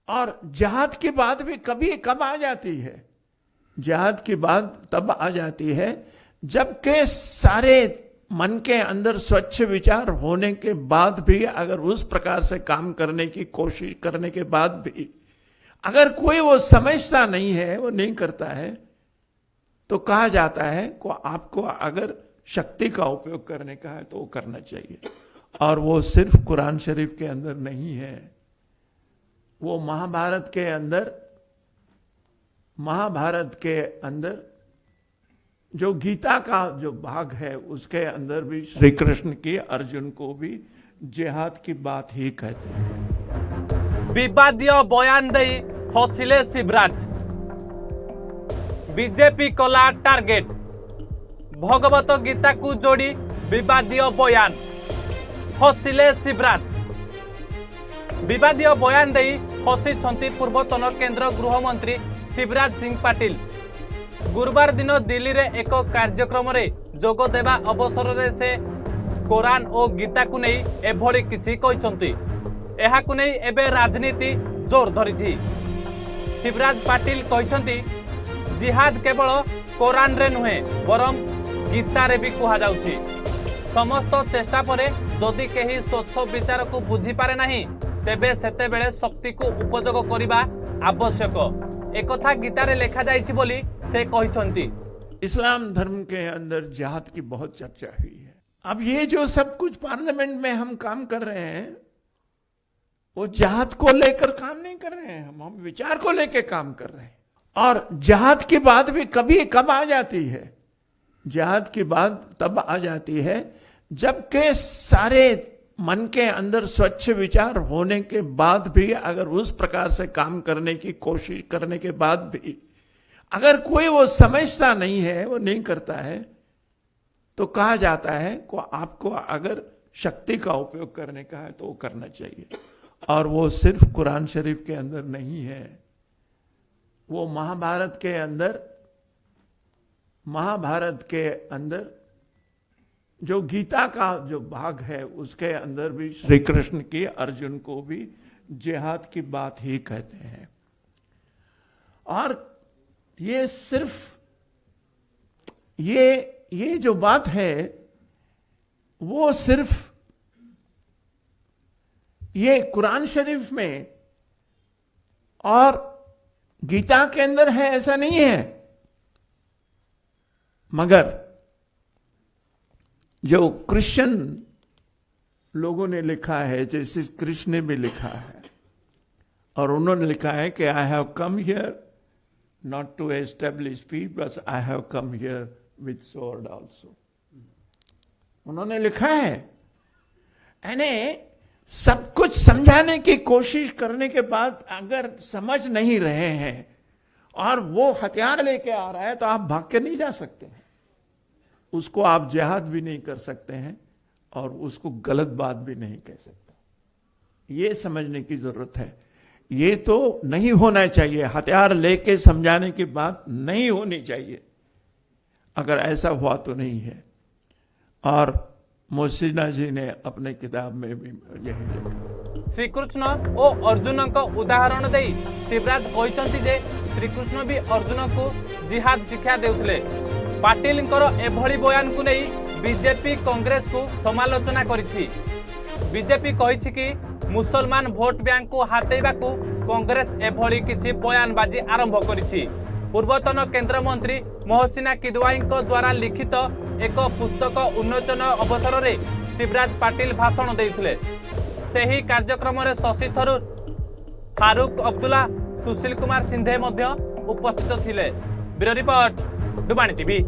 और जिहाद की बात भी कभी कब आ जाती है? जिहाद की बात तब आ जाती है जबकि सारे मन के अंदर स्वच्छ विचार होने के बाद भी, अगर उस प्रकार से काम करने की कोशिश करने के बाद भी अगर कोई वो समझता नहीं है, वो नहीं करता है, तो कहा जाता है को आपको अगर शक्ति का उपयोग करने का है तो वो करना चाहिए। और वो सिर्फ कुरान शरीफ के अंदर नहीं है, वो महाभारत के अंदर जो गीता का जो भाग है उसके अंदर भी श्री कृष्ण की अर्जुन को भी जिहाद की बात ही कहते हैं। विवादीय बयान दे हसिले शिवराज, बीजेपी कला टार्गेट। भगवत गीता को जोड़ी विवादीय बयान, हसिले शिवराज। विवादीय बयान दे हसी पूर्वतन केंद्र गृहमंत्री शिवराज सिंह पाटिल। गुरुवार दिन दिल्ली रे एक कार्यक्रम रे जोग देवा अवसर रे से कुरान और गीता को नहीं एभली किछि कहिसंती। एहा को नहीं एबे राजनीति जोर धरिछि। शिवराज पाटिल कहिसंती जिहाद केवल कुरान रे नुहे बरम गीता रे भी कहा जाउछि। समस्त चेष्टा परे जदि केही स्वच्छ विचार को बुझी पारे नाही तेबे सेते बेले शक्ति को उपयोग करिबा आवश्यक। एक कथा गीता रे लिखा जाइछि बोली से कहिसंती। इस्लाम धर्म के अंदर जिहाद की बहुत चर्चा हुई है। अब ये जो सब कुछ पार्लियामेंट में हम काम कर रहे हैं वो जिहाद को लेकर काम नहीं कर रहे हैं, हम विचार को लेकर काम कर रहे हैं। और जिहाद की बात भी कभी कब आ जाती है? जिहाद की बात तब आ जाती है जबकि सारे मन के अंदर स्वच्छ विचार होने के बाद भी, अगर उस प्रकार से काम करने की कोशिश करने के बाद भी अगर कोई वो समझता नहीं है, वो नहीं करता है, तो कहा जाता है को आपको अगर शक्ति का उपयोग करने का है तो वो करना चाहिए। और वो सिर्फ कुरान शरीफ के अंदर नहीं है, वो महाभारत के अंदर जो गीता का जो भाग है उसके अंदर भी श्री कृष्ण की अर्जुन को भी जिहाद की बात ही कहते हैं। और ये सिर्फ ये जो बात है वो सिर्फ ये कुरान शरीफ में और गीता के अंदर है ऐसा नहीं है, मगर जो क्रिश्चियन लोगों ने लिखा है, जैसे कृष्ण ने भी लिखा है, और उन्होंने लिखा है कि I have come here not to establish peace but I have come here with sword also. उन्होंने लिखा है, यानी सब कुछ समझाने की कोशिश करने के बाद अगर समझ नहीं रहे हैं और वो हथियार लेके आ रहा है तो आप भाग के नहीं जा सकते हैं, उसको आप जिहाद भी नहीं कर सकते हैं और उसको गलत बात भी नहीं कह सकते। ये समझने की जरूरत है। ये तो नहीं होना चाहिए, हथियार लेके समझाने की बात नहीं होनी चाहिए। अगर ऐसा हुआ तो नहीं है। और मोहसिना जी ने अपने किताब में भी यही लिखा। श्रीकृष्ण और अर्जुन को उदाहरण दे शिवराज कहते जे श्रीकृष्ण भी अर्जुन को जिहाद शिक्षा देउथिले। पाटिल एभली बयान को नहीं बीजेपी कांग्रेस को समालोचना करिछि। बीजेपी कहिछि कि मुसलमान भोट बैंक को हातेबा को कांग्रेस एभली किछि बयानबाजी आरंभ करिछि। पूर्वतन केंद्र मंत्री मोहसिना किदवाई द्वारा लिखित एक पुस्तक उन्मोचन अवसर में शिवराज पाटिल भाषण देइथिले। सेही कार्यक्रम में शशि थरूर, फारूक अब्दुल्ला, सुशील कुमार सिंधे मध्य उपस्थित थिले। ब्यूरो रिपोर्ट, डुबाणी टीवी।